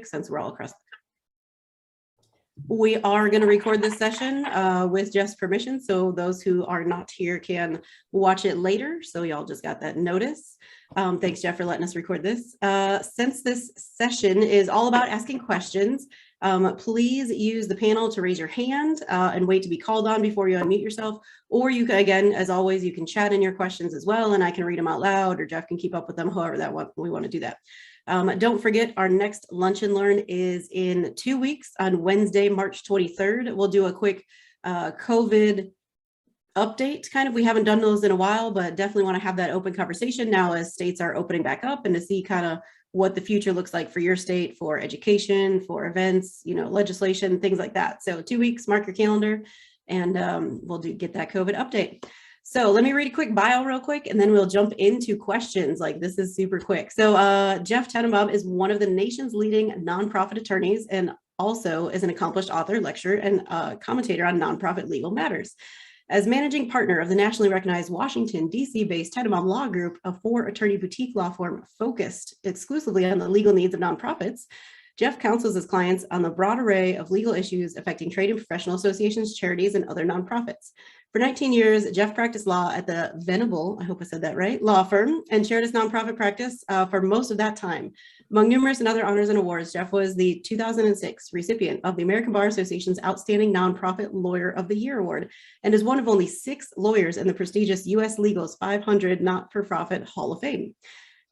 since we're all across. We are going to record this session with Jeff's permission, so those who are not here can watch it later. So y'all just got that notice. Thanks, Jeff, for letting us record this. Since this session is all about asking questions, please use the panel to raise your hand and wait to be called on before you unmute yourself. Or you can, again, as always, you can chat in your questions as well, and I can read them out loud, or Jeff can keep up with them, however we want to do that. Don't forget, our next Lunch and Learn is in 2 weeks on Wednesday, March 23rd. We'll do a quick COVID update, kind of. We haven't done those in a while, but definitely want to have that open conversation now as states are opening back up, and to see kind of what the future looks like for your state, for education, for events, you know, legislation, things like that. So 2 weeks, mark your calendar, and we'll get that COVID update. So let me read a quick bio real quick, and then we'll jump into questions. Like, this is super quick. So Jeff Tenenbaum is one of the nation's leading nonprofit attorneys, and also is an accomplished author, lecturer, and commentator on nonprofit legal matters. As managing partner of the nationally recognized Washington, D.C.-based Tenenbaum Law Group, a 4-attorney boutique law firm focused exclusively on the legal needs of nonprofits, Jeff counsels his clients on the broad array of legal issues affecting trade and professional associations, charities, and other nonprofits. For 19 years, Jeff practiced law at the Venable, I hope I said that right, law firm, and shared his nonprofit practice for most of that time. Among numerous and other honors and awards, Jeff was the 2006 recipient of the American Bar Association's Outstanding Nonprofit Lawyer of the Year Award, and is one of only 6 lawyers in the prestigious U.S. Legal's 500 Not-for-Profit Hall of Fame.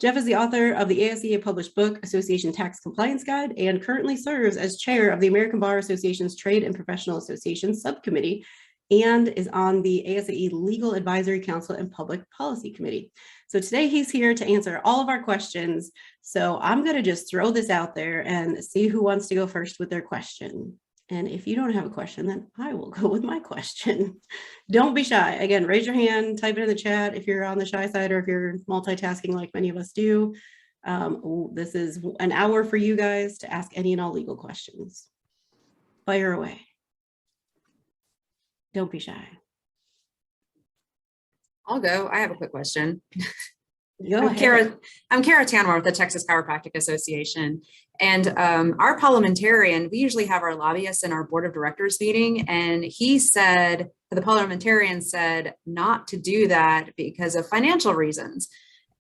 Jeff is the author of the ASEA published book, Association Tax Compliance Guide, and currently serves as chair of the American Bar Association's Trade and Professional Associations Subcommittee, and is on the ASAE Legal Advisory Council and Public Policy Committee. So today he's here to answer all of our questions. So I'm going to just throw this out there and see who wants to go first with their question. And if you don't have a question, then I will go with my question. Don't be shy. Again, raise your hand, type it in the chat if you're on the shy side, or if you're multitasking like many of us do. This is an hour for you guys to ask any and all legal questions. Fire away. Don't be shy. I'll go. I have a quick question. Go ahead. I'm Kara Tanwar with the Texas Chiropractic Association. And our parliamentarian, we usually have our lobbyists in our board of directors meeting. And he said, the parliamentarian said not to do that because of financial reasons.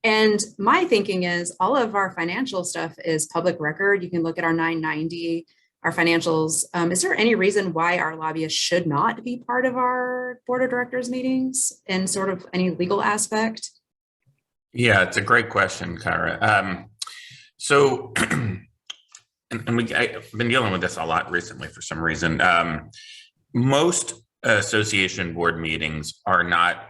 And my thinking is all of our financial stuff is public record. You can look at our 990, our financials. Is there any reason why our lobbyists should not be part of our board of directors meetings in sort of any legal aspect? Yeah, it's a great question, Kara. I've been dealing with this a lot recently for some reason. Most association board meetings are not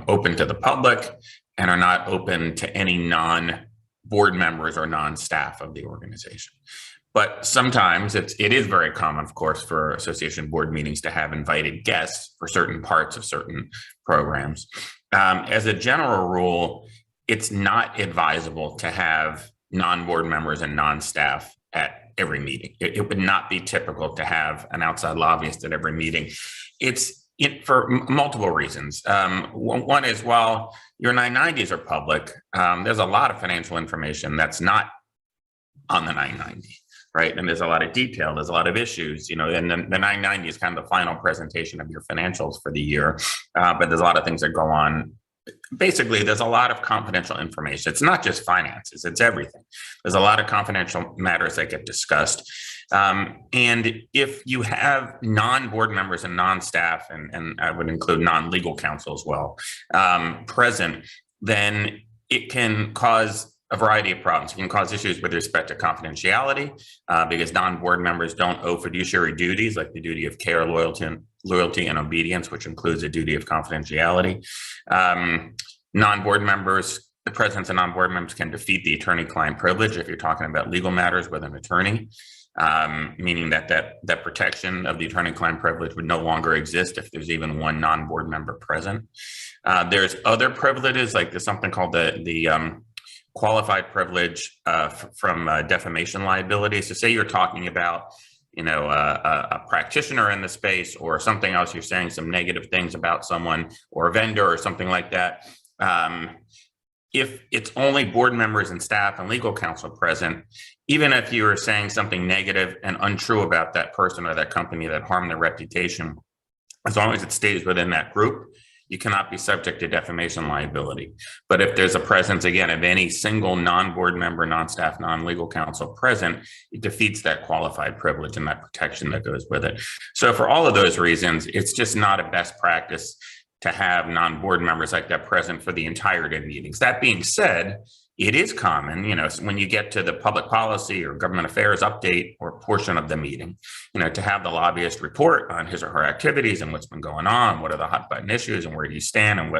open to the public and are not open to any non-board members or non-staff of the organization. But sometimes it is very common, of course, for association board meetings to have invited guests for certain parts of certain programs. As a general rule, it's not advisable to have non-board members and non-staff at every meeting. It would not be typical to have an outside lobbyist at every meeting. For multiple reasons. One is, while your 990s are public, there's a lot of financial information that's not on the 990. Right. And there's a lot of detail, there's a lot of issues, you know, and the 990 is kind of the final presentation of your financials for the year. But there's a lot of things that go on. Basically, there's a lot of confidential information. It's not just finances, it's everything. There's a lot of confidential matters that get discussed. And if you have non-board members and non-staff, and I would include non-legal counsel as well, present, then it can cause a variety of problems. It can cause issues with respect to confidentiality because non-board members don't owe fiduciary duties, like the duty of care, loyalty, and obedience, which includes a duty of confidentiality. Non-board members, the presence of non-board members can defeat the attorney-client privilege if you're talking about legal matters with an attorney, meaning that protection of the attorney-client privilege would no longer exist if there's even one non-board member present. There's other privileges, like there's something called the qualified privilege from defamation liability. So say you're talking about, you know, a practitioner in the space or something else, you're saying some negative things about someone or a vendor or something like that. if it's only board members and staff and legal counsel present, even if you are saying something negative and untrue about that person or that company that harmed their reputation, as long as it stays within that group, you cannot be subject to defamation liability. But if there's a presence, again, of any single non-board member, non-staff, non-legal counsel present, it defeats that qualified privilege and that protection that goes with it. So for all of those reasons, it's just not a best practice to have non-board members like that present for the entirety of meetings. That being said, it is common, when you get to the public policy or government affairs update or portion of the meeting, to have the lobbyist report on his or her activities and what's been going on, what are the hot button issues and where do you stand and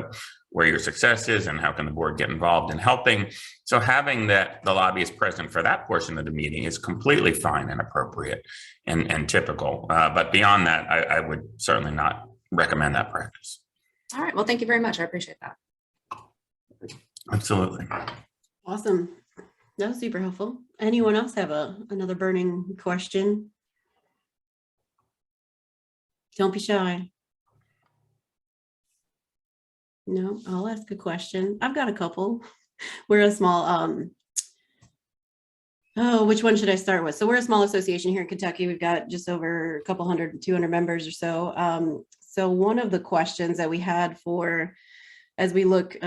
where your success is and how can the board get involved in helping. So having the lobbyist present for that portion of the meeting is completely fine and appropriate and typical. But beyond that, I would certainly not recommend that practice. All right. Well, thank you very much. I appreciate that. Absolutely. Awesome. That was super helpful. Anyone else have another burning question? Don't be shy. No, I'll ask a question. I've got a couple. We're a small, which one should I start with? So we're a small association here in Kentucky. We've got just over a couple 200 members or so. So one of the questions that we had as we look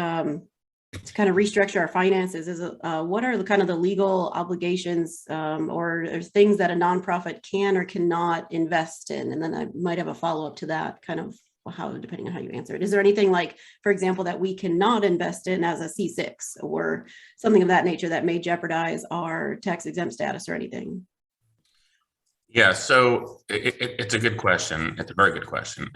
to kind of restructure our finances is what are the legal obligations or things that a nonprofit can or cannot invest in? And then I might have a follow-up to that, kind of depending on how you answer it. Is there anything like, for example, that we cannot invest in as a C6 or something of that nature that may jeopardize our tax exempt status or anything? Yeah, so it's a good question. It's a very good question.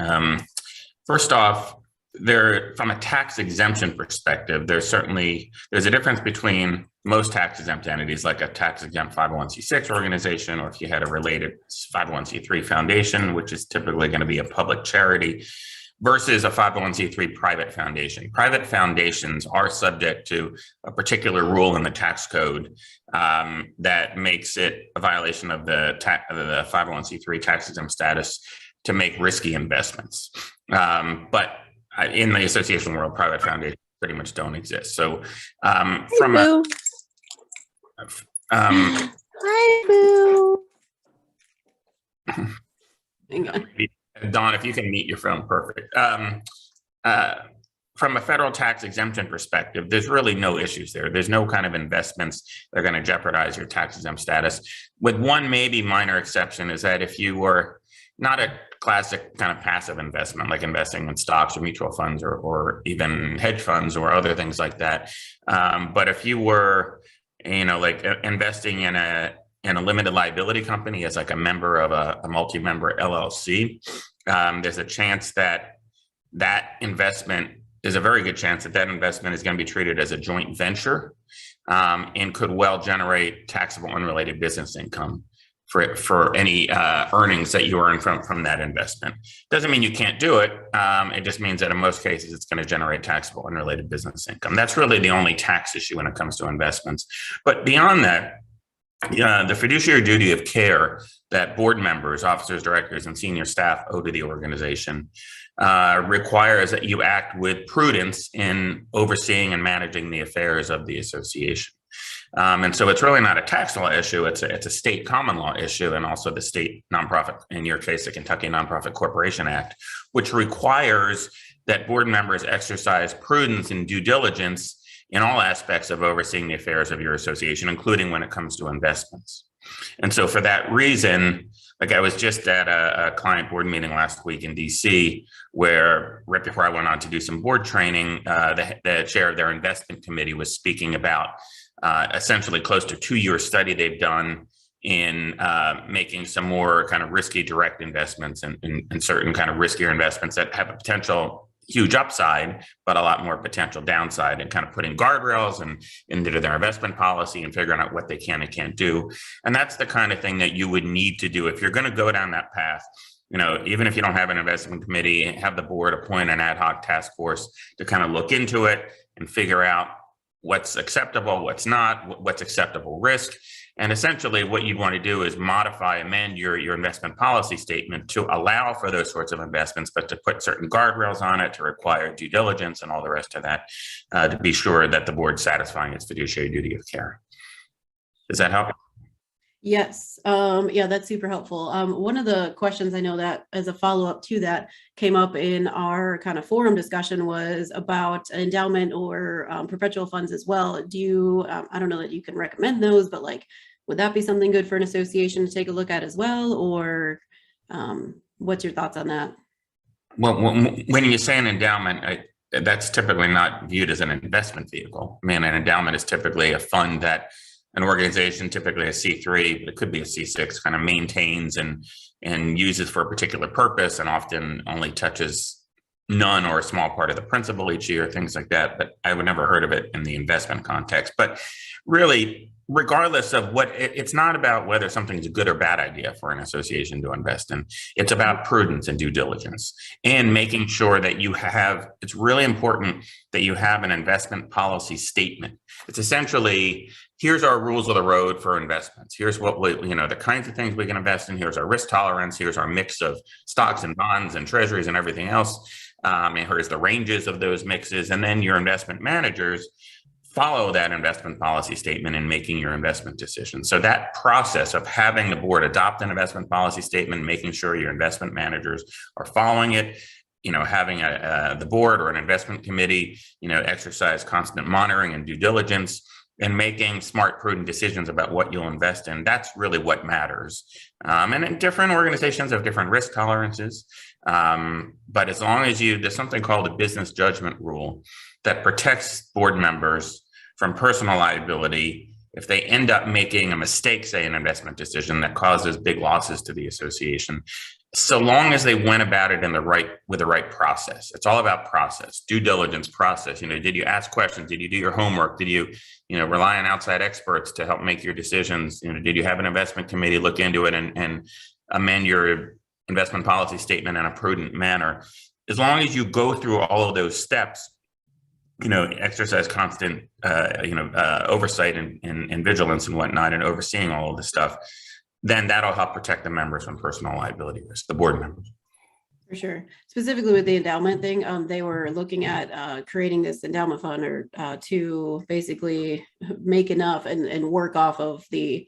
First off, from a tax exemption perspective, there's a difference between most tax exempt entities, like a tax exempt 501c6 organization, or if you had a related 501c3 foundation, which is typically going to be a public charity, versus a 501c3 private foundation. Private foundations are subject to a particular rule in the tax code that makes it a violation of the 501c3 tax exempt status to make risky investments. But in the association world, private foundations pretty much don't exist. So Hi, Boo. Hang on. Dawn, if you can mute your phone, perfect. From a federal tax exemption perspective, there's really no issues there. There's no kind of investments that are going to jeopardize your tax exempt status. With one maybe minor exception is that if you were not a classic kind of passive investment, like investing in stocks or mutual funds or even hedge funds or other things like that. But if you were, like investing in a limited liability company as like a member of a multi-member LLC, there's a chance that there's a very good chance that investment is going to be treated as a joint venture and could well generate taxable unrelated business income for any earnings that you earn from that investment. Doesn't mean you can't do it. It just means that in most cases, it's going to generate taxable unrelated business income. That's really the only tax issue when it comes to investments. But beyond that, the fiduciary duty of care that board members, officers, directors, and senior staff owe to the organization requires that you act with prudence in overseeing and managing the affairs of the association. And so it's really not a tax law issue, it's a state common law issue, and also the state nonprofit, in your case, the Kentucky Nonprofit Corporation Act, which requires that board members exercise prudence and due diligence in all aspects of overseeing the affairs of your association, including when it comes to investments. And so for that reason, like I was just at a client board meeting last week in DC, where right before I went on to do some board training, the chair of their investment committee was speaking about essentially close to 2-year study they've done in making some more kind of risky direct investments and certain kind of riskier investments that have a potential huge upside, but a lot more potential downside, and kind of putting guardrails and into their investment policy and figuring out what they can and can't do. And that's the kind of thing that you would need to do if you're going to go down that path. Even if you don't have an investment committee, have the board appoint an ad hoc task force to kind of look into it and figure out what's acceptable, what's not, what's acceptable risk, And essentially what you want to do is modify, amend your investment policy statement to allow for those sorts of investments, but to put certain guardrails on it, to require due diligence and all the rest of that, to be sure that the board's satisfying its fiduciary duty of care. Does that help? Yes, yeah, that's super helpful. One of the questions I know that as a follow-up to that came up in our kind of forum discussion was about endowment or perpetual funds as well. Do you, I don't know that you can recommend those, but like, would that be something good for an association to take a look at as well? Or what's your thoughts on that? Well, when you say an endowment, that's typically not viewed as an investment vehicle. I mean, an endowment is typically a fund that an organization, typically a C3, but it could be a C6, kind of maintains and uses for a particular purpose, and often only touches none or a small part of the principal each year, things like that. But I would never heard of it in the investment context. But really, regardless of what, it's not about whether something's a good or bad idea for an association to invest in. It's about prudence and due diligence and making sure that you have, it's really important that you have an investment policy statement. It's essentially, here's our rules of the road for investments. Here's what we, the kinds of things we can invest in. Here's our risk tolerance. Here's our mix of stocks and bonds and treasuries and everything else. And here's the ranges of those mixes. And then your investment managers follow that investment policy statement in making your investment decisions. So that process of having the board adopt an investment policy statement, making sure your investment managers are following it, having the board or an investment committee, exercise constant monitoring and due diligence, and making smart, prudent decisions about what you'll invest in. That's really what matters. And different organizations have different risk tolerances. But as long as there's something called a business judgment rule that protects board members from personal liability if they end up making a mistake, say an investment decision that causes big losses to the association, so long as they went about it with the right process. It's all about process, due diligence process. Did you ask questions? Did you do your homework? Did you, rely on outside experts to help make your decisions? Did you have an investment committee look into it and amend your investment policy statement in a prudent manner? As long as you go through all of those steps, exercise constant, oversight and vigilance and whatnot, and overseeing all of this stuff, then that'll help protect the members from personal liability risk, the board members. For sure. Specifically with the endowment thing, they were looking at creating this endowment fund or to basically make enough and work off of the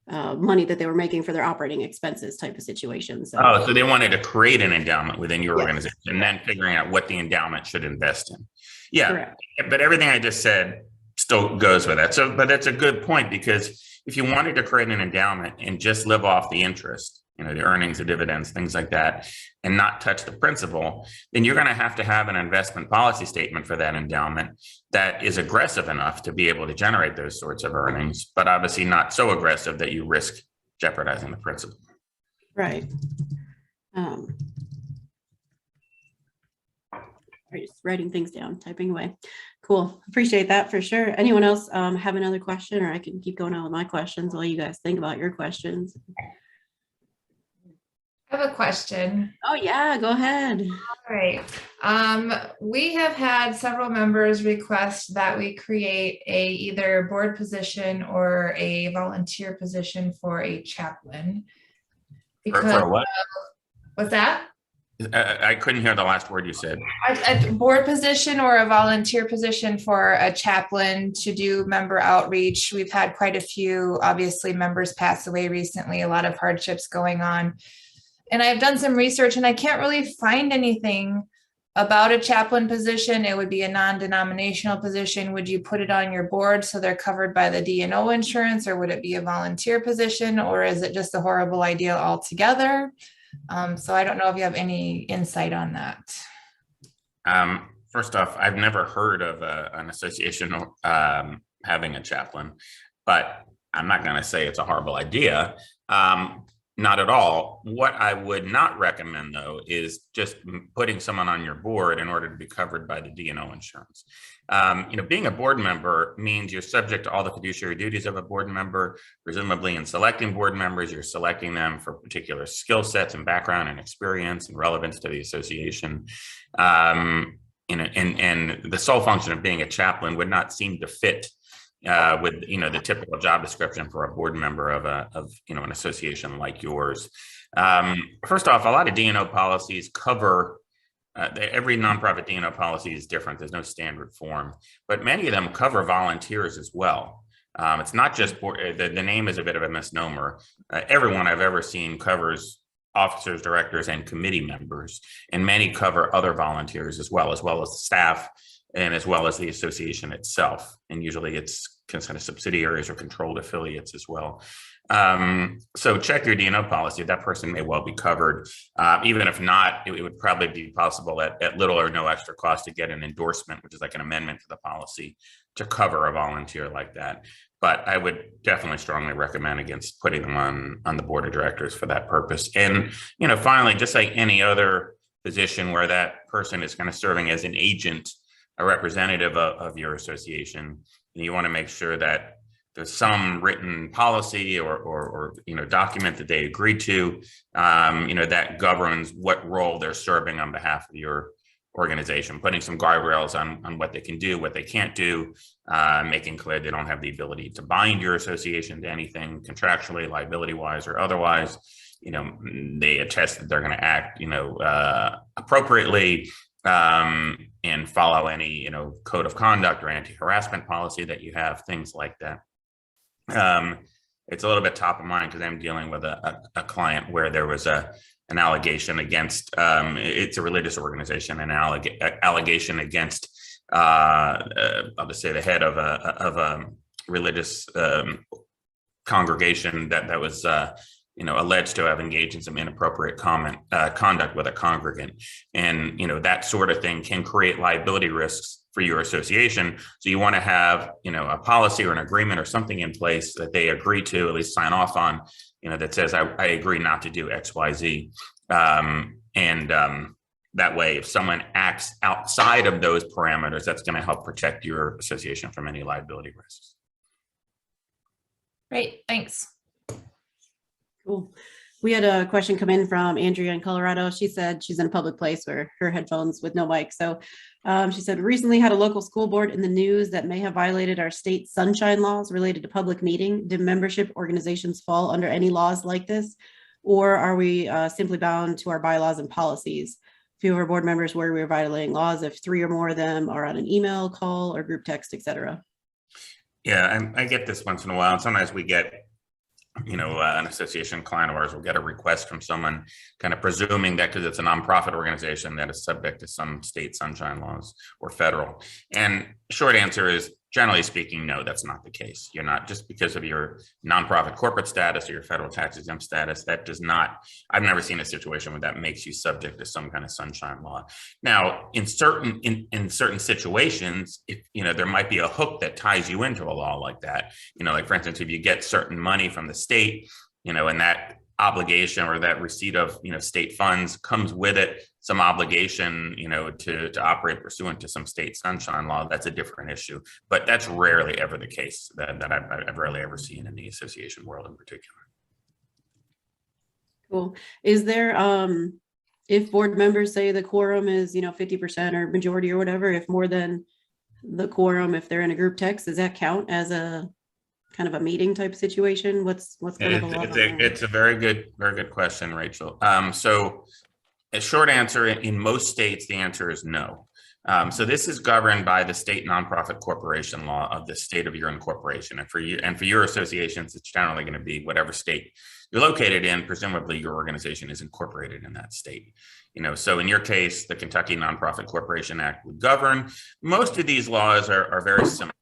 money that they were making for their operating expenses type of situation. So they wanted to create an endowment within your organization and then figuring out what the endowment should invest in. Yeah, correct. But everything I just said still goes with that. But that's a good point, because if you wanted to create an endowment and just live off the interest, the earnings, the dividends, things like that, and not touch the principal, then you're going to have an investment policy statement for that endowment that is aggressive enough to be able to generate those sorts of earnings, but obviously not so aggressive that you risk jeopardizing the principal. Right. Just writing things down, typing away. Cool. Appreciate that for sure. Anyone else have another question, or I can keep going on with my questions while you guys think about your questions? I have a question. Oh yeah, go ahead. All right. We have had several members request that we create a either board position or a volunteer position for a chaplain. For what? What's that? I couldn't hear the last word you said. A board position or a volunteer position for a chaplain to do member outreach. We've had quite a few, obviously, members pass away recently, a lot of hardships going on. And I've done some research and I can't really find anything about a chaplain position. It would be a non-denominational position. Would you put it on your board so they're covered by the D&O insurance, or would it be a volunteer position, or is it just a horrible idea altogether? So I don't know if you have any insight on that. First off, I've never heard of an association having a chaplain, but I'm not going to say it's a horrible idea. Not at all. What I would not recommend, though, is just putting someone on your board in order to be covered by the D&O insurance. Being a board member means you're subject to all the fiduciary duties of a board member. Presumably, in selecting board members, you're selecting them for particular skill sets and background and experience and relevance to the association. And the sole function of being a chaplain would not seem to fit with, the typical job description for a board member of an association like yours. First off, a lot of D&O policies cover, every nonprofit D&O policy is different. There's no standard form, but many of them cover volunteers as well. It's not just the name is a bit of a misnomer. Everyone I've ever seen covers officers, directors, and committee members, and many cover other volunteers as well as staff, and as well as the association itself. And usually it's kind of subsidiaries or controlled affiliates as well. So check your D&O policy. That person may well be covered. Even if not, it would probably be possible at little or no extra cost to get an endorsement, which is like an amendment to the policy to cover a volunteer like that. But I would definitely strongly recommend against putting them on the board of directors for that purpose. And, finally, just like any other position where that person is kind of serving as an agent, a representative of your association, you want to make sure that there's some written policy or document that they agree to, that governs what role they're serving on behalf of your organization, putting some guardrails on what they can do, what they can't do, making clear they don't have the ability to bind your association to anything contractually, liability-wise, or otherwise. They attest that they're going to act, appropriately, and follow any, code of conduct or anti-harassment policy that you have, things like that. It's a little bit top of mind because I'm dealing with a client where there was an allegation against, it's a religious organization, an allegation against, I'll just say the head of a religious congregation that was, alleged to have engaged in some inappropriate conduct with a congregant. And, that sort of thing can create liability risks for your association. So you want to have, a policy or an agreement or something in place that they agree to, at least sign off on, that says, I agree not to do X, Y, Z. That way, if someone acts outside of those parameters, that's going to help protect your association from any liability risks. Great, thanks. Cool. We had a question come in from Andrea in Colorado. She said she's in a public place where her headphones with no mic. So she said, recently had a local school board in the news that may have violated our state sunshine laws related to public meeting. Do membership organizations fall under any laws like this? Or are we simply bound to our bylaws and policies? A few of our board members where we're violating laws if 3 or more of them are on an email, call, or group text, etc. Yeah, I get this once in a while. And sometimes we get, an association client of ours will get a request from someone kind of presuming that because it's a nonprofit organization that is subject to some state sunshine laws or federal. And short answer is, generally speaking, no, that's not the case. You're not, just because of your nonprofit corporate status or your federal tax exempt status, that does not, I've never seen a situation where that makes you subject to some kind of sunshine law. Now, in certain situations, if, there might be a hook that ties you into a law like that. Like for instance, if you get certain money from the state, and that obligation or that receipt of, state funds comes with it some obligation, to operate pursuant to some state sunshine law, that's a different issue. But that's rarely ever the case that I've rarely ever seen in the association world in particular. Cool. Is there, if board members say the quorum is, 50% or majority or whatever, if more than the quorum, if they're in a group text, does that count as a kind of a meeting type situation? What's kind of the law? It's a very good question, Rachel. So a short answer, in most states, the answer is no. So this is governed by the state nonprofit corporation law of the state of your incorporation. And for your associations, it's generally going to be whatever state you're located in. Presumably your organization is incorporated in that state. So in your case, the Kentucky Nonprofit Corporation Act would govern. Most of these laws are very similar.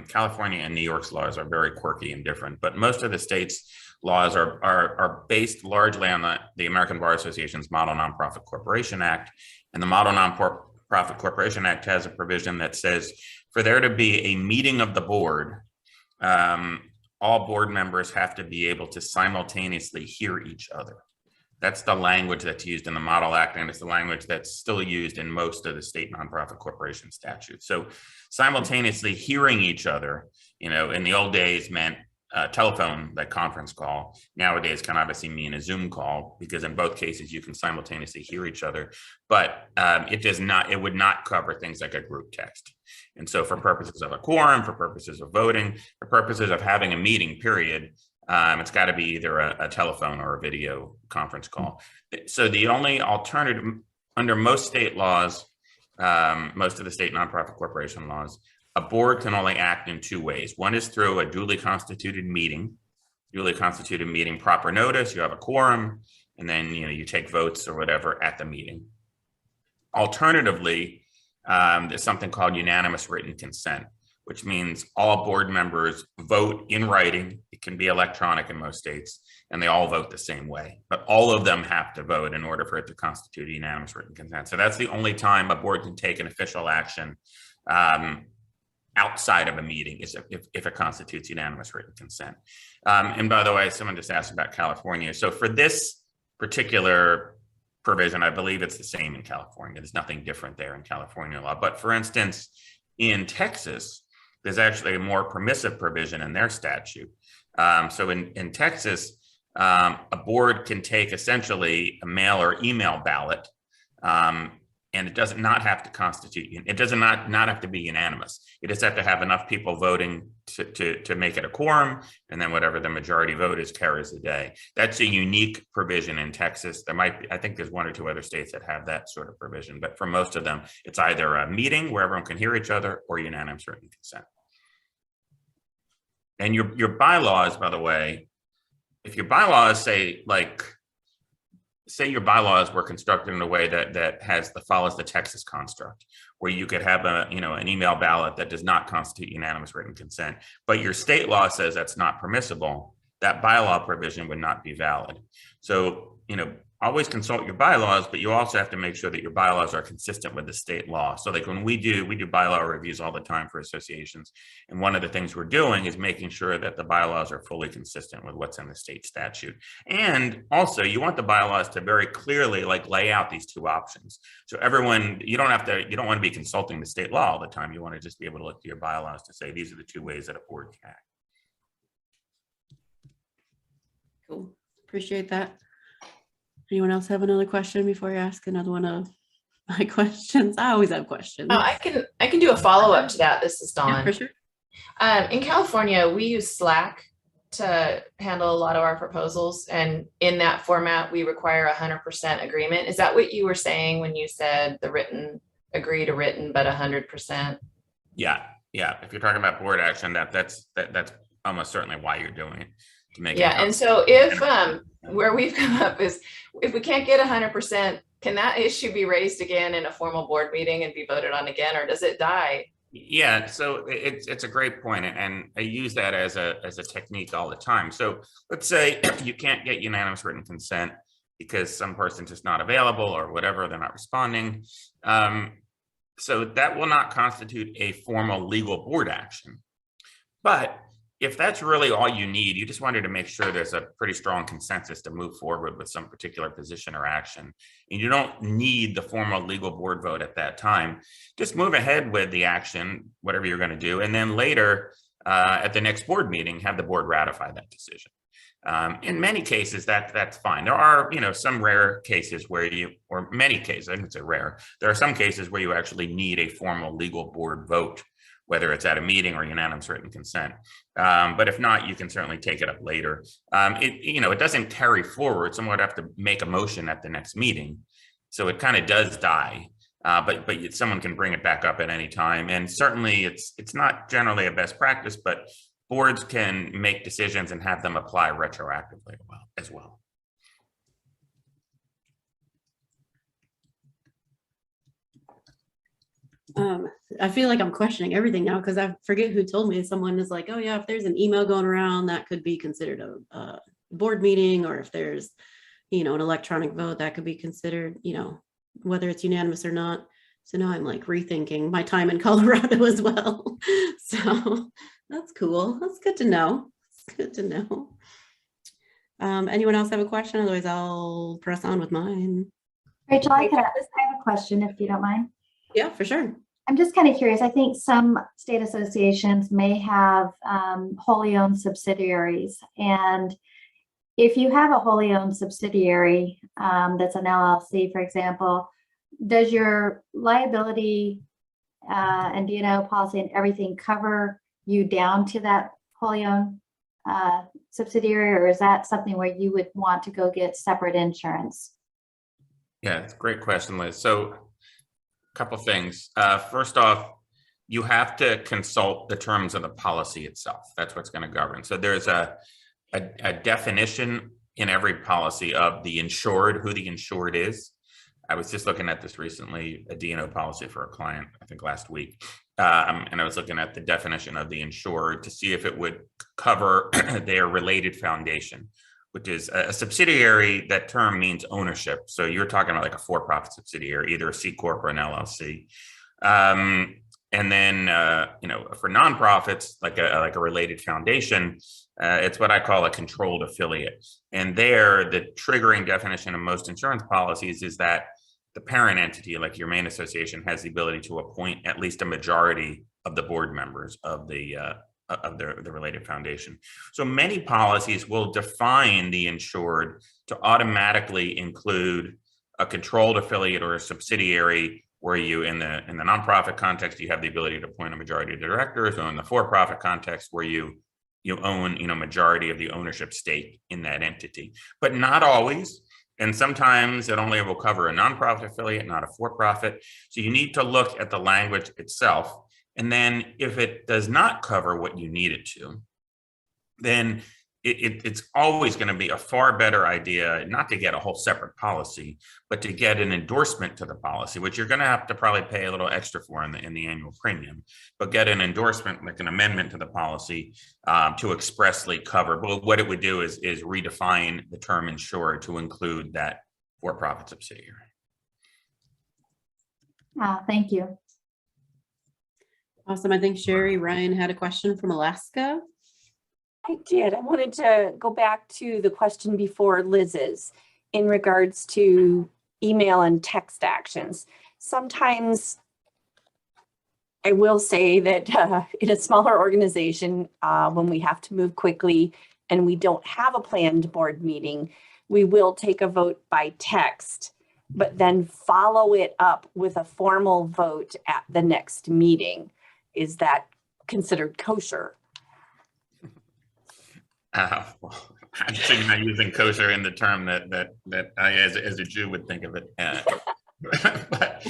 California and New York's laws are very quirky and different, but most of the states' laws are based largely on the American Bar Association's Model Nonprofit Corporation Act. And the Model Nonprofit Corporation Act has a provision that says for there to be a meeting of the board, all board members have to be able to simultaneously hear each other. That's the language that's used in the Model Act, and it's the language that's still used in most of the state nonprofit corporation statutes. So simultaneously hearing each other, in the old days meant telephone, like conference call, nowadays can obviously mean a Zoom call, because in both cases you can simultaneously hear each other, but it would not cover things like a group text. And so for purposes of a quorum, for purposes of voting, for purposes of having a meeting, period, it's got to be either a telephone or a video conference call. So the only alternative under most state laws, most of the state nonprofit corporation laws, a board can only act in two ways. One is through a duly constituted meeting, proper notice, you have a quorum, and then you take votes or whatever at the meeting. Alternatively, there's something called unanimous written consent, which means all board members vote in writing. It can be electronic in most states, and they all vote the same way, but all of them have to vote in order for it to constitute unanimous written consent. So that's the only time a board can take an official action outside of a meeting, is if it constitutes unanimous written consent. And by the way, someone just asked about California. So for this particular provision, I believe it's the same in California. There's nothing different there in California law. But for instance, in Texas, there's actually a more permissive provision in their statute. So in Texas, a board can take essentially a mail or email ballot, and it does not have to constitute, it does not have to be unanimous. You just have to have enough people voting to make it a quorum, and then whatever the majority vote is carries the day. That's a unique provision in Texas. There might be, I think there's one or two other states that have that sort of provision, but for most of them, it's either a meeting where everyone can hear each other or unanimous written consent. And your bylaws, by the way, if your bylaws say your bylaws were constructed in a way that follows the Texas construct, where you could have an email ballot that does not constitute unanimous written consent, but your state law says that's not permissible, that bylaw provision would not be valid. So, always consult your bylaws, but you also have to make sure that your bylaws are consistent with the state law. So like when we do bylaw reviews all the time for associations. And one of the things we're doing is making sure that the bylaws are fully consistent with what's in the state statute. And also you want the bylaws to very clearly lay out these two options. So everyone, you don't want to be consulting the state law all the time. You want to just be able to look to your bylaws to say, these are the two ways that a board can act. Cool. Appreciate that. Anyone else have another question before I ask another one of my questions? I always have questions. Oh, I can do a follow-up to that. This is Dawn. Yeah, for sure. In California, we use Slack to handle a lot of our proposals. And in that format, we require 100% agreement. Is that what you were saying when you said the written, agree to written, but 100%? Yeah. If you're talking about board action, that's almost certainly why you're doing it. To make yeah. And so if where we've come up is if we can't get 100%, can that issue be raised again in a formal board meeting and be voted on again, or does it die? Yeah, so it's a great point, and I use that as a technique all the time. So let's say you can't get unanimous written consent because some person's just not available or whatever, they're not responding. So that will not constitute a formal legal board action. But if that's really all you need, you just wanted to make sure there's a pretty strong consensus to move forward with some particular position or action, and you don't need the formal legal board vote at that time, just move ahead with the action, whatever you're going to do, and then later at the next board meeting, have the board ratify that decision. In many cases, that's fine. There are, some rare cases where or many cases, I didn't say rare, there are some cases where you actually need a formal legal board vote, whether it's at a meeting or unanimous written consent. But if not, you can certainly take it up later. It doesn't carry forward. Someone would have to make a motion at the next meeting. So it kind of does die, but someone can bring it back up at any time. And certainly it's not generally a best practice, but boards can make decisions and have them apply retroactively as well. I feel like I'm questioning everything now because I forget who told me. Someone is like, oh yeah, if there's an email going around, that could be considered a board meeting, or if there's, an electronic vote, that could be considered, whether it's unanimous or not. So now I'm like rethinking my time in Colorado as well. So that's cool. That's good to know. It's good to know. Anyone else have a question? Otherwise, I'll press on with mine. Rachel, I have a question if you don't mind. Yeah, for sure. I'm just kind of curious. I think some state associations may have wholly owned subsidiaries. And if you have a wholly owned subsidiary that's an LLC, for example, does your liability and D&O policy and everything cover you down to that wholly owned subsidiary, or is that something where you would want to go get separate insurance? Yeah, it's a great question, Liz. So a couple things. First off, you have to consult the terms of the policy itself. That's what's going to govern. So there's a definition in every policy of the insured, who the insured is. I was just looking at this recently, a D&O policy for a client, I think last week. And I was looking at the definition of the insured to see if it would cover their related foundation, which is a subsidiary. That term means ownership. So you're talking about like a for-profit subsidiary, either a C Corp or an LLC. And then, for nonprofits, like a related foundation, it's what I call a controlled affiliate. And there, the triggering definition of most insurance policies is that the parent entity, like your main association, has the ability to appoint at least a majority of the board members of the related foundation. So many policies will define the insured to automatically include a controlled affiliate or a subsidiary, where you, in the nonprofit context, you have the ability to appoint a majority of the directors, or in the for-profit context, where you own, majority of the ownership stake in that entity, but not always. And sometimes it only will cover a nonprofit affiliate, not a for-profit. So you need to look at the language itself. And then if it does not cover what you need it to, then it's always going to be a far better idea not to get a whole separate policy, but to get an endorsement to the policy, which you're going to have to probably pay a little extra for in the annual premium, but get an endorsement, like an amendment to the policy, to expressly cover. But what it would do is redefine the term insured to include that for-profit subsidiary. Thank you. Awesome. I think Sherry Ryan had a question from Alaska. I did. I wanted to go back to the question before Liz's in regards to email and text actions. Sometimes I will say that in a smaller organization, when we have to move quickly and we don't have a planned board meeting, we will take a vote by text, but then follow it up with a formal vote at the next meeting. Is that considered kosher? Well, I'm certainly not using kosher in the term that I, as a Jew, would think of it. But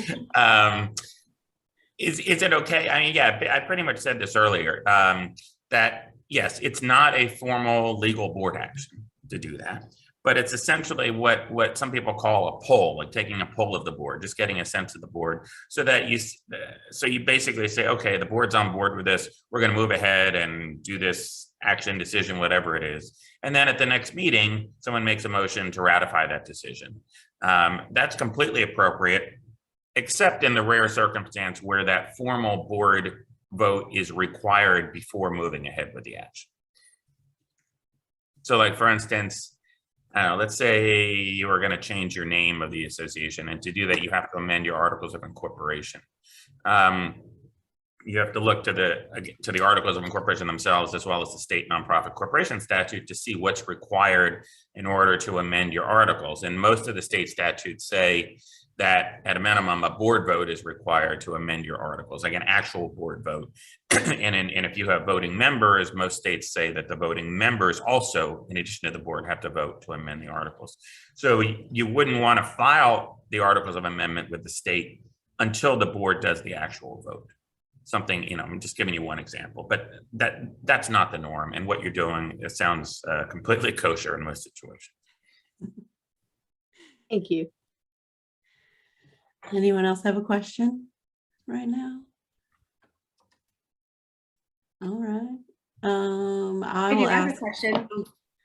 is it okay? I mean, yeah, I pretty much said this earlier, that yes, it's not a formal legal board action to do that, but it's essentially what some people call a poll, like taking a poll of the board, just getting a sense of the board, so that you basically say, okay, the board's on board with this. We're going to move ahead and do this action, decision, whatever it is. And then at the next meeting, someone makes a motion to ratify that decision. That's completely appropriate, except in the rare circumstance where that formal board vote is required before moving ahead with the action. So like, for instance, let's say you are going to change your name of the association, and to do that, you have to amend your articles of incorporation. You have to look to the articles of incorporation themselves, as well as the state nonprofit corporation statute, to see what's required in order to amend your articles. And most of the state statutes say that at a minimum, a board vote is required to amend your articles, like an actual board vote. And if you have voting members, most states say that the voting members also, in addition to the board, have to vote to amend the articles. So you wouldn't want to file the articles of amendment with the state until the board does the actual vote. Something, I'm just giving you one example, but that's not the norm. And what you're doing, it sounds completely kosher in most situations. Thank you. Anyone else have a question right now? All right. I will have a ask. question.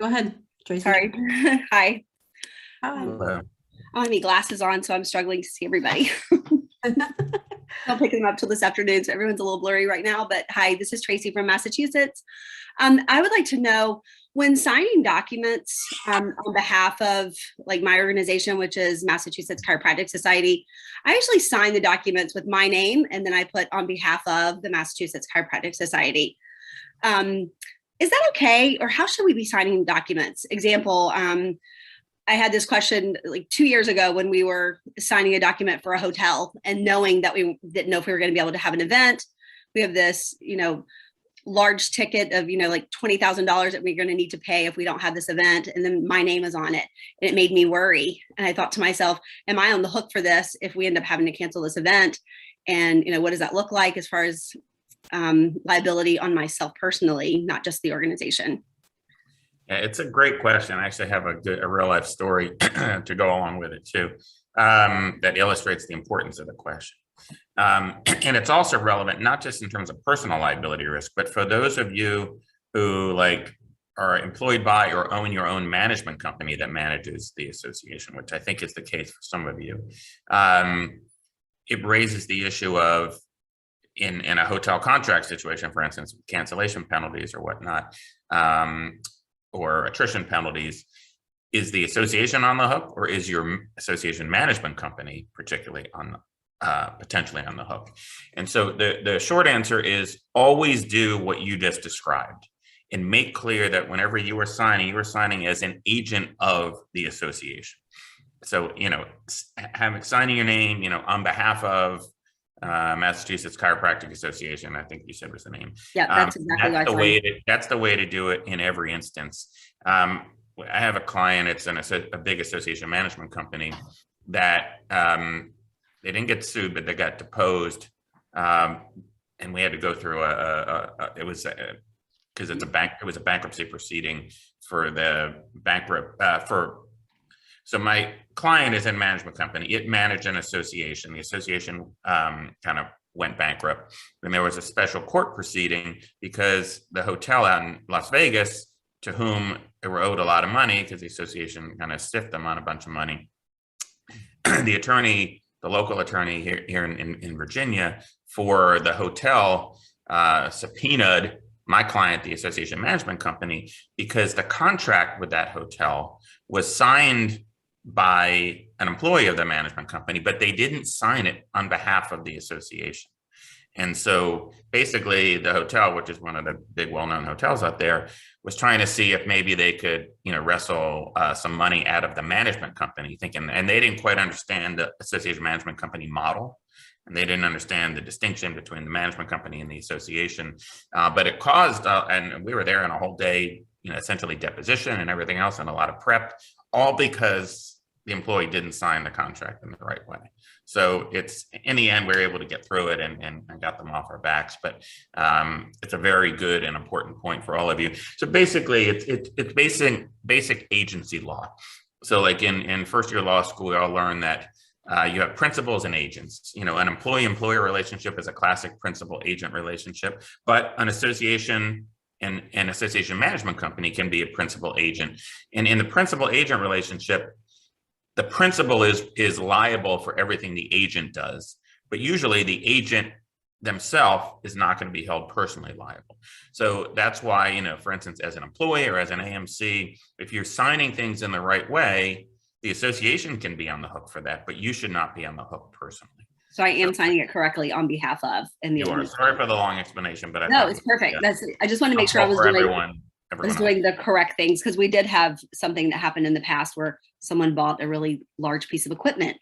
Go ahead, Tracy. Sorry. Hi. Hi. Hello. I don't have any glasses on, so I'm struggling to see everybody. I'll pick them up till this afternoon, so everyone's a little blurry right now. But hi, this is Tracy from Massachusetts. I would like to know when signing documents on behalf of like my organization, which is Massachusetts Chiropractic Society, I actually sign the documents with my name and then I put on behalf of the Massachusetts Chiropractic Society. Is that okay? Or how should we be signing documents? Example, I had this question like 2 years ago when we were signing a document for a hotel and knowing that we didn't know if we were going to be able to have an event. We have this, large ticket of, like $20,000 that we're going to need to pay if we don't have this event. And then my name is on it. And it made me worry. And I thought to myself, am I on the hook for this if we end up having to cancel this event? And, what does that look like as far as liability on myself personally, not just the organization? Yeah, it's a great question. I actually have a real life story to go along with it too, that illustrates the importance of the question. And it's also relevant, not just in terms of personal liability risk, but for those of you who are employed by or own your own management company that manages the association, which I think is the case for some of you. It raises the issue of in a hotel contract situation, for instance, cancellation penalties or whatnot, or attrition penalties. Is the association on the hook, or is your association management company particularly potentially on the hook? And so the short answer is always do what you just described and make clear that whenever you are signing as an agent of the association. So, signing your name, on behalf of Massachusetts Chiropractic Association, I think you said was the name. Yeah, that's exactly that's the way to do it in every instance. I have a client, it's a big association management company that they didn't get sued, but they got deposed. And we had to go through it was a bankruptcy proceeding for the bankrupt so my client is in a management company. It managed an association. The association kind of went bankrupt. And there was a special court proceeding because the hotel out in Las Vegas, to whom they were owed a lot of money because the association kind of stiffed them on a bunch of money. The local attorney here in Virginia for the hotel subpoenaed my client, the association management company, because the contract with that hotel was signed by an employee of the management company, but they didn't sign it on behalf of the association. And so basically the hotel, which is one of the big well-known hotels out there, was trying to see if maybe they could, wrestle some money out of the management company, and they didn't quite understand the association management company model. And they didn't understand the distinction between the management company and the association. But it caused, and we were there in a whole day, essentially deposition and everything else and a lot of prep, all because the employee didn't sign the contract in the right way. So it's, in the end, we were able to get through it and got them off our backs. But it's a very good and important point for all of you. So basically, it's basic agency law. So like in first year law school, we all learn that you have principals and agents. An employee-employer relationship is a classic principal-agent relationship, but an association and an association management company can be a principal agent. And in the principal-agent relationship, the principal is liable for everything the agent does, but usually the agent themselves is not going to be held personally liable. So that's why, for instance, as an employee or as an AMC, if you're signing things in the right way, the association can be on the hook for that, but you should not be on the hook personally. So I am signing it correctly on behalf of. And you are. Sorry for the long explanation, but no, it's perfect. I just want to make sure I was doing the correct things, because we did have something that happened in the past where someone bought a really large piece of equipment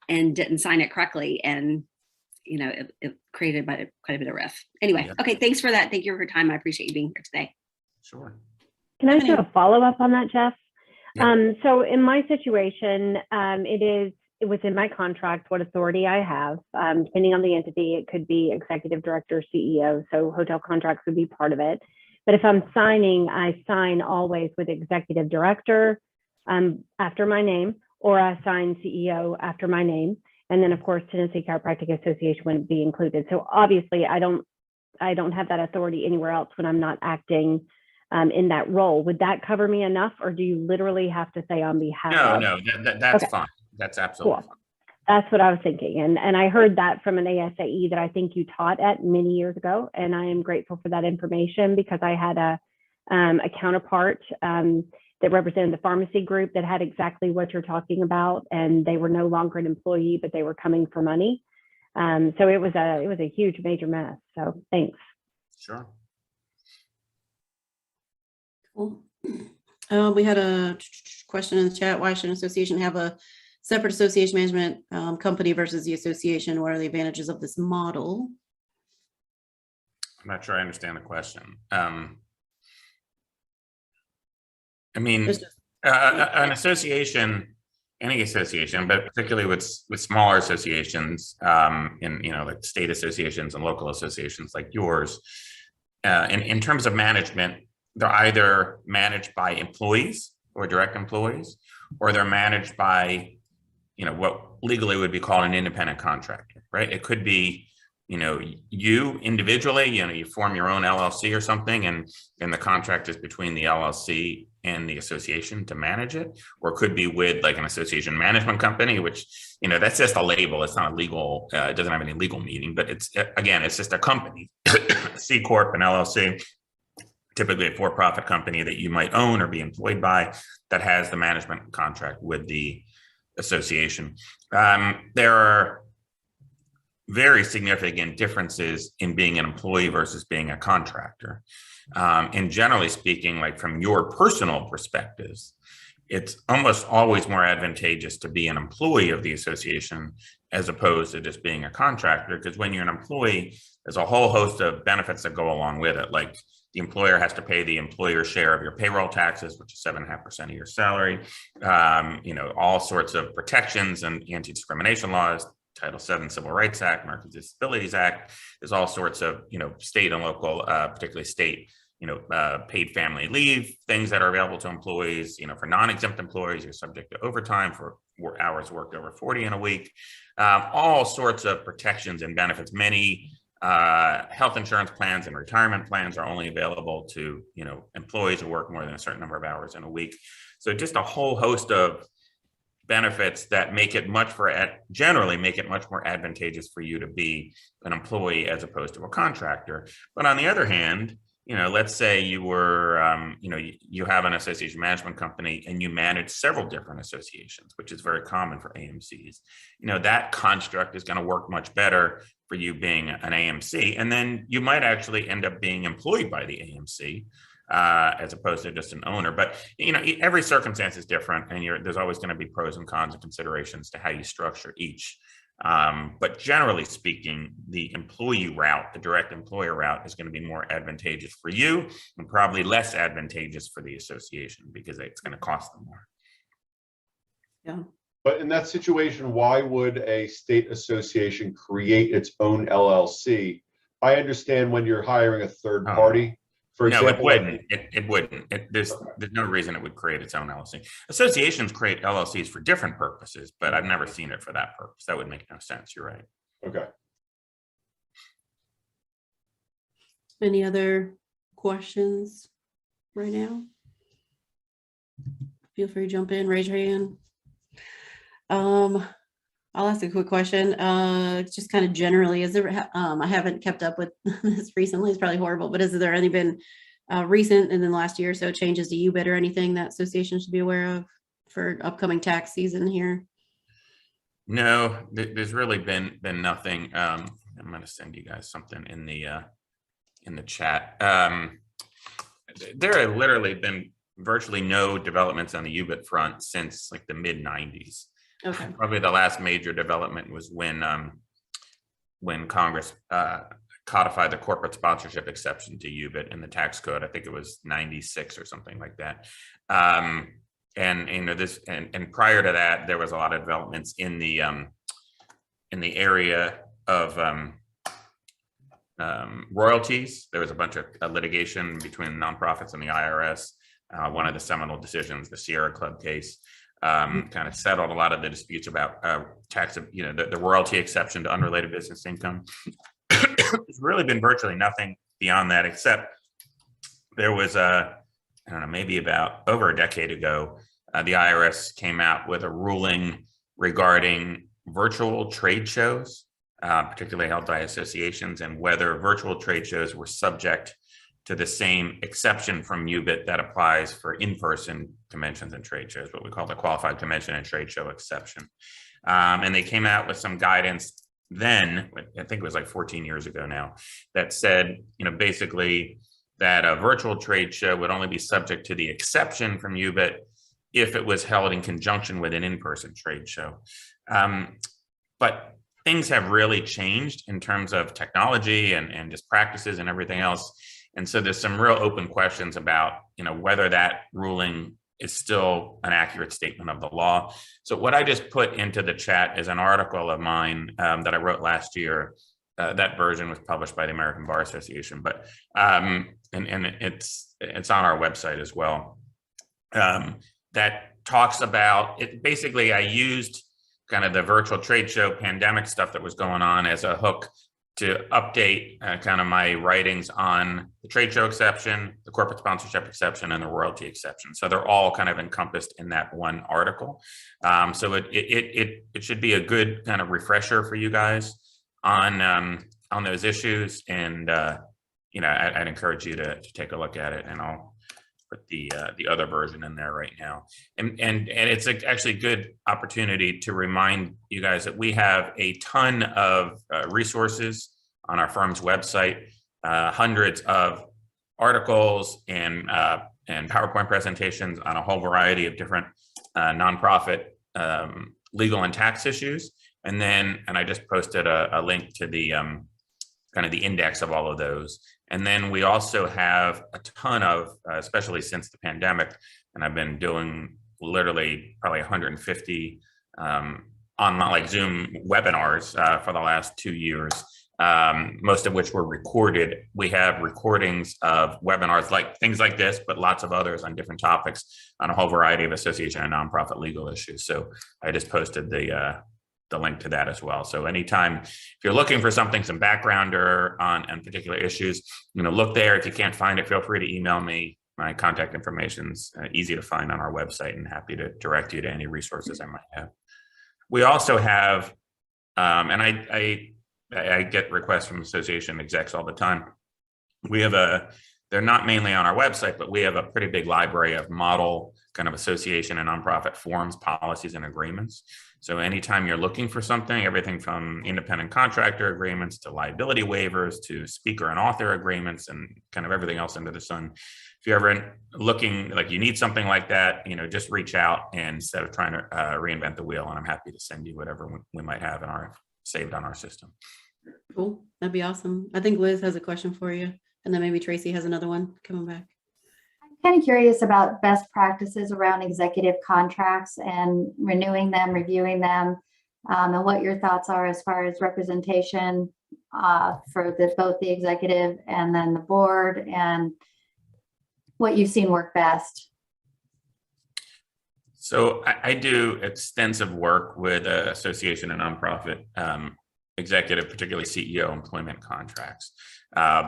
and didn't sign it correctly, and it created quite a bit of riff. Anyway, okay, thanks for that. Thank you for your time. I appreciate you being here today. Sure. Can I do a follow-up on that, Jeff? Yeah. So in my situation, it is within my contract what authority I have. Depending on the entity, it could be executive director, CEO. So hotel contracts would be part of it. But if I'm signing, I sign always with executive director after my name, or I sign CEO after my name. And then of course, Tennessee Chiropractic Association wouldn't be included. So obviously I don't have that authority anywhere else when I'm not acting in that role. Would that cover me enough, or do you literally have to say on behalf of? No, that's okay. Fine. That's absolutely cool. Fine. That's what I was thinking. And I heard that from an ASAE that I think you taught at many years ago. And I am grateful for that information, because I had a a counterpart that represented the pharmacy group that had exactly what you're talking about, and they were no longer an employee, but they were coming for money. So it was a huge, major mess. So thanks. Sure. Cool. We had a question in the chat. Why should an association have a separate association management company versus the association? What are the advantages of this model? I'm not sure I understand the question. I mean, There's just- an association, any association, but particularly with smaller associations, in, you know, like state associations and local associations like yours, in terms of management, they're either managed by employees or direct employees, or they're managed by, you know, what legally would be called an independent contractor, right? It could be, you know, you individually, you know, you form your own LLC or something, and the contract is between the LLC and the association to manage it, or it could be with like an association management company, which, you know, that's just a label. It's not a legal, it doesn't have any legal meaning, but it's, again, it's just a company, C Corp and LLC, typically a for-profit company that you might own or be employed by, that has the management contract with the association. There are very significant differences in being an employee versus being a contractor. And generally speaking, like from your personal perspectives, it's almost always more advantageous to be an employee of the association as opposed to just being a contractor, because when you're an employee, there's a whole host of benefits that go along with it. Like the employer has to pay the employer's share of your payroll taxes, which is 7.5% of your salary. You know, all sorts of protections and anti-discrimination laws, Title VII Civil Rights Act, Americans with Disabilities Act. There's all sorts of, you know, state and local, particularly state, you know, paid family leave, things that are available to employees. You know, for non-exempt employees, you're subject to overtime for hours worked over 40 in a week. All sorts of protections and benefits. Many health insurance plans and retirement plans are only available to, you know, employees who work more than a certain number of hours in a week. So just a whole host of benefits that make it generally make it much more advantageous for you to be an employee as opposed to a contractor. But on the other hand, you know, let's say you were, you know, you have an association management company and you manage several different associations, which is very common for AMCs. You know, that construct is going to work much better for you being an AMC. And then you might actually end up being employed by the AMC as opposed to just an owner. But, you know, every circumstance is different, and there's always going to be pros and cons and considerations to how you structure each. But generally speaking, the employee route, the direct employer route, is going to be more advantageous for you and probably less advantageous for the association because it's going to cost them more. Yeah. But in that situation, why would a state association create its own LLC? I understand when you're hiring a third party. For example, no, it wouldn't. It wouldn't. There's no reason it would create its own LLC. Associations create LLCs for different purposes, but I've never seen it for that purpose. That would make no sense. You're right. Okay. Any other questions right now? Feel free to jump in, raise your hand. I'll ask a quick question. Just kind of generally, is there, I haven't kept up with this recently, it's probably horrible, but has there any been recent in the last year or so changes to UBIT or anything that associations should be aware of for upcoming tax season here? No, there's really been nothing. I'm going to send you guys something in the chat. There have literally been virtually no developments on the UBIT front since like the mid 90s. Okay. Probably the last major development was when Congress codified the corporate sponsorship exception to UBIT in the tax code. I think it was 96 or something like that. And you know, this and prior to that, there was a lot of developments in the area of royalties. There was a bunch of litigation between nonprofits and the IRS. One of the seminal decisions, the Sierra Club case, kind of settled a lot of the disputes about tax, you know, the royalty exception to unrelated business income. There's really been virtually nothing beyond that, except there was I don't know, maybe about over a decade ago, the IRS came out with a ruling regarding virtual trade shows, particularly held by associations, and whether virtual trade shows were subject to the same exception from UBIT that applies for in-person conventions and trade shows, what we call the qualified convention and trade show exception. And they came out with some guidance then, I think it was like 14 years ago now, that said, basically that a virtual trade show would only be subject to the exception from UBIT if it was held in conjunction with an in-person trade show. But things have really changed in terms of technology and just practices and everything else. And so there's some real open questions about, whether that ruling is still an accurate statement of the law. So what I just put into the chat is an article of mine that I wrote last year. That version was published by the American Bar Association, but and it's on our website as well. That talks about it. Basically, I used kind of the virtual trade show pandemic stuff that was going on as a hook to update kind of my writings on the trade show exception, the corporate sponsorship exception, and the royalty exception. So they're all kind of encompassed in that one article. So it should be a good kind of refresher for you guys on those issues. And I'd encourage you to take a look at it, and I'll put the other version in there right now. And it's actually a good opportunity to remind you guys that we have a ton of resources on our firm's website, hundreds of articles and PowerPoint presentations on a whole variety of different nonprofit legal and tax issues. And I just posted a link to the kind of the index of all of those. And then we also have a ton of, especially since the pandemic, and I've been doing literally probably 150 online, like Zoom webinars for the last 2 years, most of which were recorded. We have recordings of webinars, like things like this, but lots of others on different topics on a whole variety of association and nonprofit legal issues. So I just posted the link to that as well. So anytime if you're looking for something, some background or on particular issues, look there. If you can't find it, feel free to email me. My contact information's easy to find on our website, and happy to direct you to any resources I might have. We also have, and I get requests from association execs all the time. We have they're not mainly on our website, but we have a pretty big library of model kind of association and nonprofit forms, policies, and agreements. So anytime you're looking for something, everything from independent contractor agreements to liability waivers to speaker and author agreements and kind of everything else under the sun. If you're ever looking like you need something like that, just reach out instead of trying to reinvent the wheel. And I'm happy to send you whatever we might have saved on our system. Cool. That'd be awesome. I think Liz has a question for you. And then maybe Tracy has another one coming back. I'm kind of curious about best practices around executive contracts and renewing them, reviewing them, and what your thoughts are as far as representation for both the executive and then the board, and what you've seen work best. So I do extensive work with association and nonprofit executive, particularly CEO employment contracts,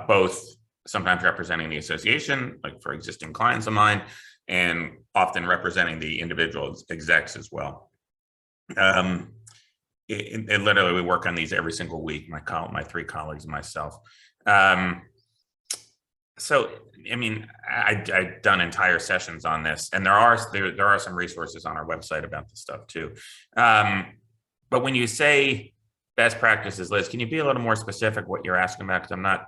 both sometimes representing the association, like for existing clients of mine, and often representing the individual execs as well. Literally, we work on these every single week, my 3 colleagues and myself. So, I mean, I've done entire sessions on this, and there are some resources on our website about this stuff too. But when you say best practices, Liz, can you be a little more specific what you're asking about? Because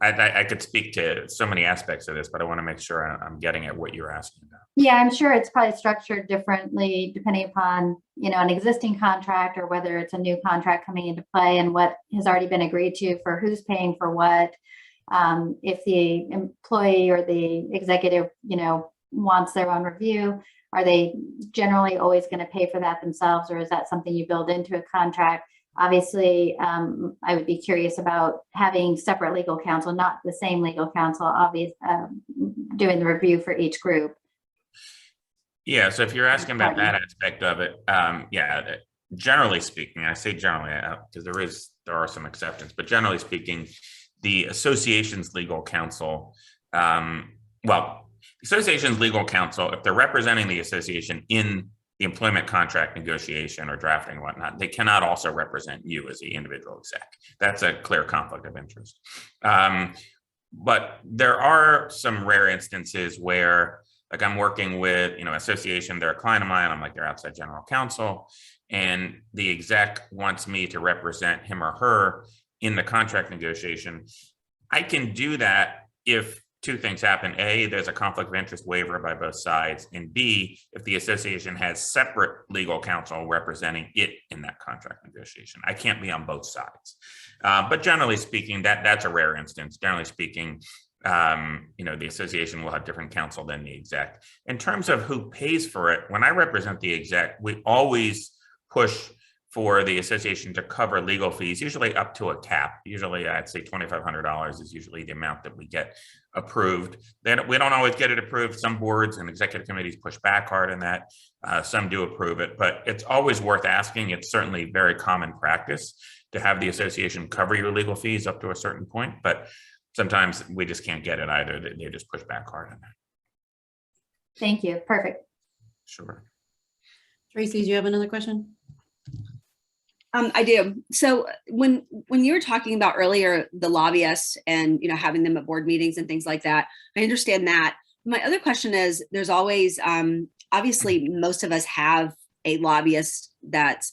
I could speak to so many aspects of this, but I want to make sure I'm getting at what you're asking about. Yeah, I'm sure it's probably structured differently depending upon, an existing contract or whether it's a new contract coming into play and what has already been agreed to for who's paying for what. If the employee or the executive, wants their own review, are they generally always going to pay for that themselves, or is that something you build into a contract? Obviously, I would be curious about having separate legal counsel, not the same legal counsel, doing the review for each group. Yeah, so if you're asking about that aspect of it, generally speaking, I say generally because there are some exceptions, but generally speaking, the association's legal counsel, association's legal counsel, if they're representing the association in the employment contract negotiation or drafting and whatnot, they cannot also represent you as the individual exec. That's a clear conflict of interest. But there are some rare instances where, like, I'm working with, association, they're a client of mine, I'm like their outside general counsel, and the exec wants me to represent him or her in the contract negotiation. I can do that if two things happen. A, there's a conflict of interest waiver by both sides, and B, if the association has separate legal counsel representing it in that contract negotiation. I can't be on both sides. But generally speaking, that's a rare instance. Generally speaking, the association will have different counsel than the exec. In terms of who pays for it, when I represent the exec, we always push for the association to cover legal fees, usually up to a cap. Usually I'd say $2,500 is usually the amount that we get approved. Then we don't always get it approved. Some boards and executive committees push back hard on that. Some do approve it, but it's always worth asking. It's certainly very common practice to have the association cover your legal fees up to a certain point, but sometimes we just can't get it either. They just push back hard on that. Thank you. Perfect. Sure. Tracy, do you have another question? I do. So when you were talking about earlier, the lobbyists and, having them at board meetings and things like that, I understand that. My other question is, there's always, obviously most of us have a lobbyist that's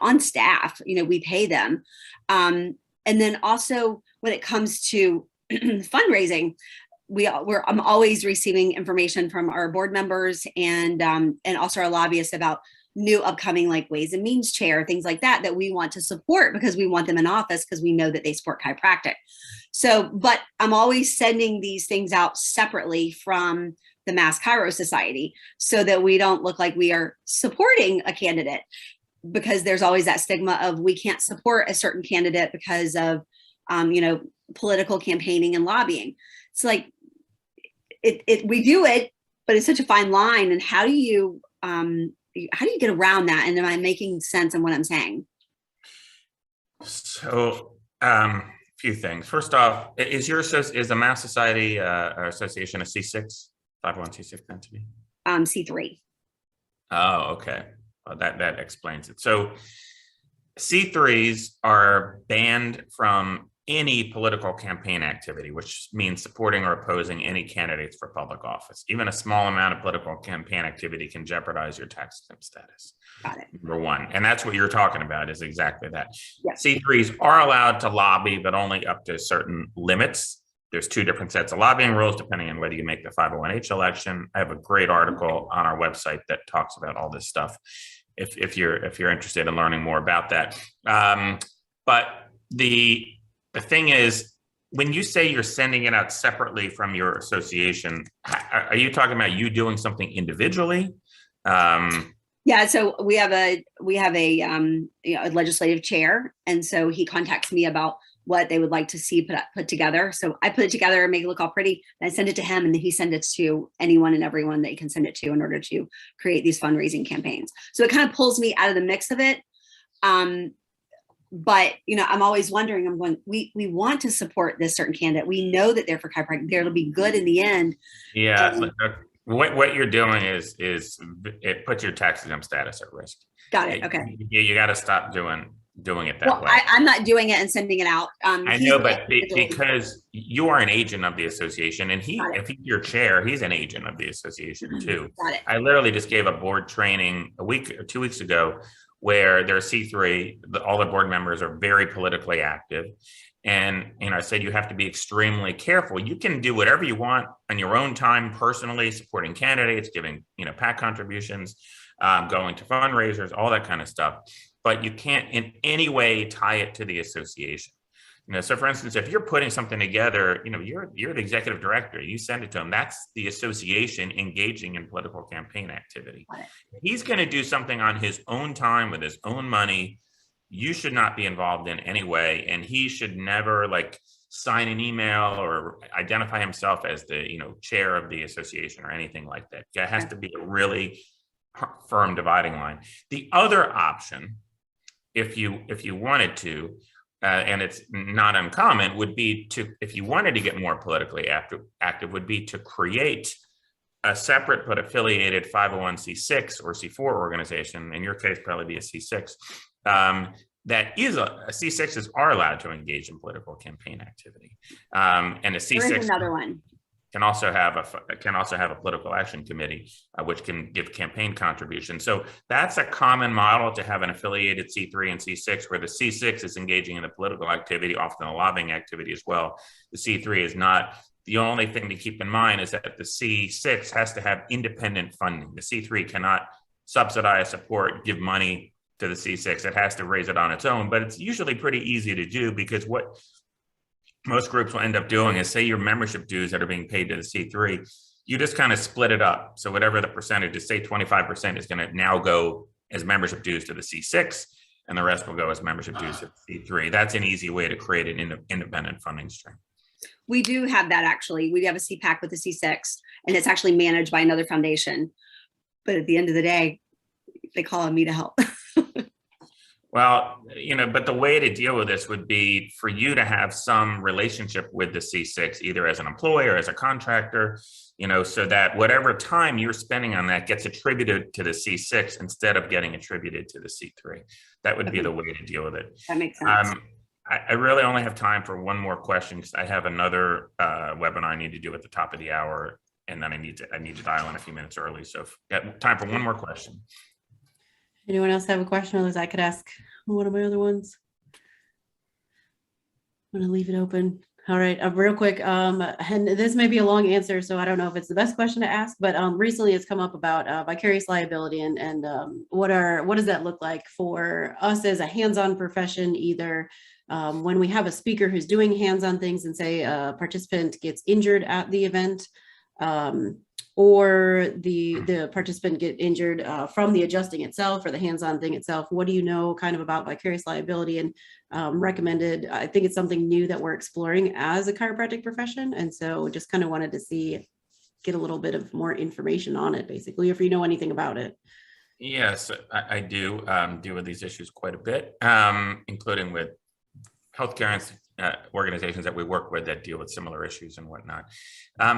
on staff, we pay them. And then also when it comes to fundraising, I'm always receiving information from our board members and also our lobbyists about new upcoming, like Ways and Means Chair, things like that we want to support because we want them in office because we know that they support chiropractic. So, but I'm always sending these things out separately from the Mass Chiro Society so that we don't look like we are supporting a candidate, because there's always that stigma of we can't support a certain candidate because of, political campaigning and lobbying. It's like, we do it, but it's such a fine line. And how do you get around that? And am I making sense in what I'm saying? So, a few things. First off, is the Mass Society or Association a C6, 501c6 entity? C3. Oh, okay. Well, that explains it. So C3s are banned from any political campaign activity, which means supporting or opposing any candidates for public office. Even a small amount of political campaign activity can jeopardize your tax exempt status. Got it. Number one. And that's what you're talking about, is exactly that. Yes. C3s are allowed to lobby, but only up to certain limits. There's two different sets of lobbying rules depending on whether you make the 501H election. I have a great article on our website that talks about all this stuff if you're interested in learning more about that. But the thing is, when you say you're sending it out separately from your association, are you talking about you doing something individually? Yeah, so we have a legislative chair, and so he contacts me about what they would like to see put together. So I put it together and make it look all pretty, and I send it to him, and then he sends it to anyone and everyone that he can send it to in order to create these fundraising campaigns. So it kind of pulls me out of the mix of it. But I'm always wondering, we want to support this certain candidate. We know that they're for chiropractic. It'll be good in the end. Yeah. What you're doing is it puts your tax exempt status at risk. Got it. Okay. You got to stop doing it that way. I'm not doing it and sending it out. I know, but because you are an agent of the association, and if he's your chair, he's an agent of the association too. Got it. I literally just gave a board training a week or 2 weeks ago where they're C3, all the board members are very politically active. And I said, you have to be extremely careful. You can do whatever you want on your own time, personally, supporting candidates, giving, PAC contributions, going to fundraisers, all that kind of stuff. But you can't in any way tie it to the association. So for instance, if you're putting something together, you're the executive director, you send it to him. That's the association engaging in political campaign activity. He's going to do something on his own time with his own money. You should not be involved in any way. And he should never sign an email or identify himself as the, chair of the association or anything like that. It has to be a really firm dividing line. The other option, if you wanted to, and it's not uncommon, would be if you wanted to get more politically active, would be to create a separate but affiliated 501c6 or C4 organization, in your case, probably be a C6, that is a C6s are allowed to engage in political campaign activity. And a There is C6 another one. can also have a political action committee, which can give campaign contributions. So that's a common model, to have an affiliated C3 and C6, where the C6 is engaging in the political activity, often the lobbying activity as well. The C3 is not. The only thing to keep in mind is that the C6 has to have independent funding. The C3 cannot subsidize, support, give money to the C6. It has to raise it on its own, but it's usually pretty easy to do, because what most groups will end up doing is, say your membership dues that are being paid to the C3, you just kind of split it up. So whatever the percentage is, say 25% is going to now go as membership dues to the C6, and the rest will go as membership dues to the C3. That's an easy way to create an independent funding stream. We do have that, actually. We have a CPAC with a C6, and it's actually managed by another foundation. But at the end of the day, they call on me to help. Well, but the way to deal with this would be for you to have some relationship with the C6, either as an employee or as a contractor, so that whatever time you're spending on that gets attributed to the C6 instead of getting attributed to the C3. That would be the way to deal with it. That makes sense. I really only have time for one more question, because I have another webinar I need to do at the top of the hour, and then I need to dial in a few minutes early. So got time for one more question. Anyone else have a question? Otherwise, I could ask one of my other ones. I'm gonna leave it open. All right, real quick, and this may be a long answer, so I don't know if it's the best question to ask, but recently it's come up about vicarious liability and what does that look like for us as a hands-on profession, either when we have a speaker who's doing hands-on things and say a participant gets injured at the event, or the participant get injured from the adjusting itself or the hands-on thing itself. What do you know kind of about vicarious liability and recommended? I think it's something new that we're exploring as a chiropractic profession. And so just kind of wanted to get a little bit of more information on it, basically, if you know anything about it. Yes, I do deal with these issues quite a bit, including with healthcare organizations that we work with that deal with similar issues and whatnot.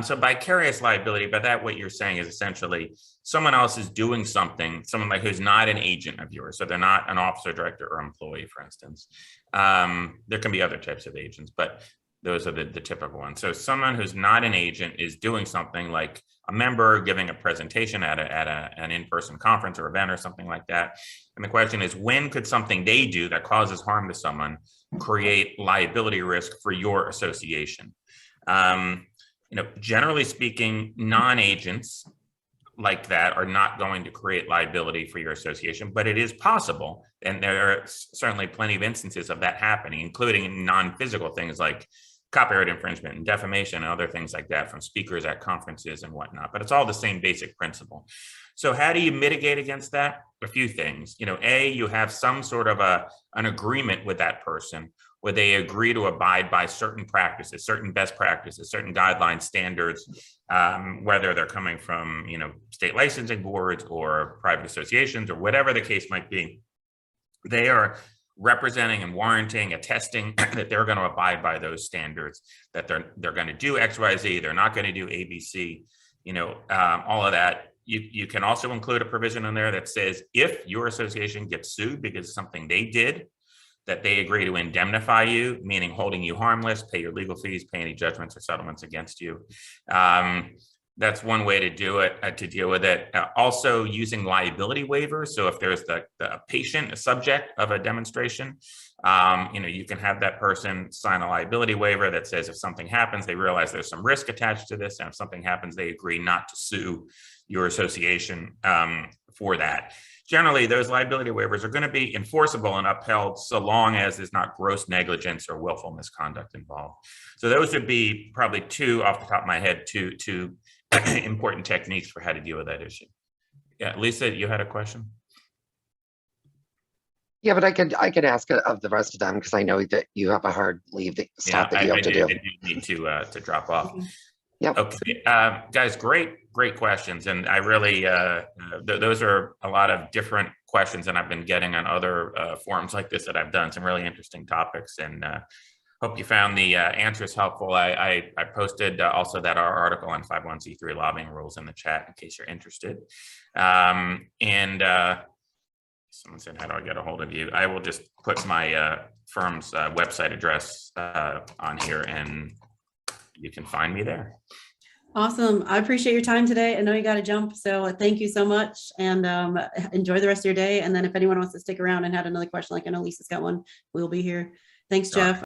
So vicarious liability, by that what you're saying is essentially someone else is doing something, someone like who's not an agent of yours. So they're not an officer, director, or employee, for instance. There can be other types of agents, but those are the typical ones. So someone who's not an agent is doing something like a member giving a presentation at an in-person conference or event or something like that. And the question is, when could something they do that causes harm to someone create liability risk for your association? Generally speaking, non-agents like that are not going to create liability for your association, but it is possible. And there are certainly plenty of instances of that happening, including non-physical things like copyright infringement and defamation and other things like that from speakers at conferences and whatnot. But it's all the same basic principle. So how do you mitigate against that? A few things. A, you have some sort of an agreement with that person where they agree to abide by certain practices, certain best practices, certain guidelines, standards, whether they're coming from state licensing boards or private associations or whatever the case might be. They are representing and warranting, attesting that they're going to abide by those standards, that they're going to do X, Y, Z, they're not going to do A, B, C, all of that. You can also include a provision in there that says if your association gets sued because of something they did, that they agree to indemnify you, meaning holding you harmless, pay your legal fees, pay any judgments or settlements against you. That's one way to do it, to deal with it. Also using liability waivers. So if there's the patient, a subject of a demonstration, you can have that person sign a liability waiver that says if something happens, they realize there's some risk attached to this. And if something happens, they agree not to sue your association for that. Generally, those liability waivers are going to be enforceable and upheld so long as there's not gross negligence or willful misconduct involved. So those would be probably two off the top of my head, two important techniques for how to deal with that issue. Yeah, Lisa, you had a question? Yeah, but I could ask of the rest of them because I know that you have a hard leave stop that you have to do. I do need to drop off. Yeah. Okay, guys, great questions, and I really those are a lot of different questions, and I've been getting on other forums like this that I've done some really interesting topics, and hope you found the answers helpful. I posted also that our article on 501c3 lobbying rules in the chat in case you're interested, Someone said, how do I get a hold of you? I will just put my firm's website address on here and you can find me there. Awesome. I appreciate your time today. I know you got to jump, so thank you so much, and enjoy the rest of your day. And then if anyone wants to stick around and had another question, like I know Lisa's got one, we'll be here. Thanks, Sure. Jeff.